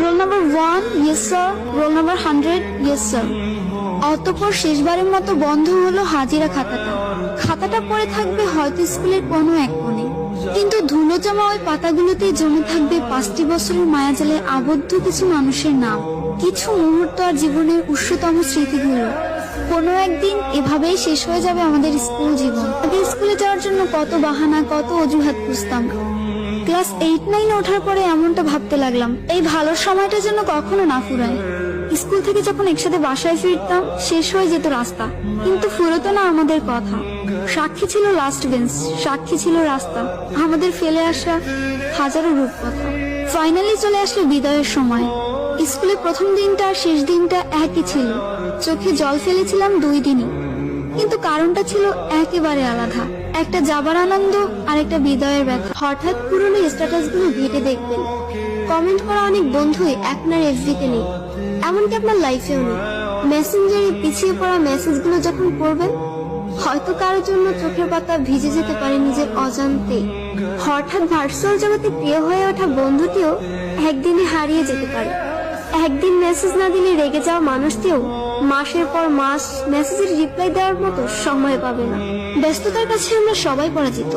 Roll number 1, yes sir. Roll number 100, yes sir. অতঃপর শেষবারের মতো বন্ধ হলো হাজিরা খাতাটা। খাতাটা পড়ে থাকবে হয়তো স্কুলের কোনো এক কোণে, কিন্তু ধুলো জমা ওই পাতাগুলোতেই জমে থাকবে 5টি বছরের মায়াজালে আবদ্ধ কিছু মানুষের নাম, কিছু মুহূর্ত আর জীবনের উৎসতম স্মৃতিগুলো। কোনো একদিন এভাবেই শেষ হয়ে যাবে আমাদের স্কুল জীবন। আগে স্কুলে যাওয়ার জন্য কত বাহানা, কত অজুহাত খুঁজতাম। ক্লাস 8-9 ওঠার পরে এমনটা ভাবতে লাগলাম, এই ভালো সময়টা যেন কখনো না ফুরায়। স্কুল থেকে যখন একসাথে বাসায় ফিরতাম, শেষ হয়ে যেত রাস্তা, কিন্তু ফুরতো না আমাদের কথা। সাক্ষী ছিল লাস্ট বেঞ্চ, সাক্ষী ছিল রাস্তা, আমাদের ফেলে আসা হাজারো রূপকথা। ফাইনালি চলে আসলো বিদায়ের সময়। স্কুলে প্রথম দিনটা আর শেষ দিনটা একই ছিল। চোখে জল ফেলেছিলাম 2 দিনই, কিন্তু কারণটা ছিল একেবারে আলাদা। একটা যাবার আনন্দ আর একটা বিদায়ের ব্যথা। হঠাৎ পুরনো স্ট্যাটাস গুলো ঘেটে দেখবেন, কমেন্ট করা অনেক বন্ধুই আপনার এফবিতে নেই, এমনকি আপনার লাইফেও নেই। মেসেঞ্জারে পিছিয়ে পড়া মেসেজগুলো যখন পড়বেন, হয়তো কারোর জন্য চোখের পাতা ভিজে যেতে পারে নিজের অজান্তে। হঠাৎ ভার্চুয়াল জগতে প্রিয় হয়ে ওঠা বন্ধুটিও একদিনে হারিয়ে যেতে পারে। একদিন মেসেজ না দিলে রেগে যাওয়া মানুষটিও মাসের পর মাস মেসেজের রিপ্লাই দেওয়ার মতো সময় পাবে না। ব্যস্ততার কাছে আমরা সবাই পরাজিত।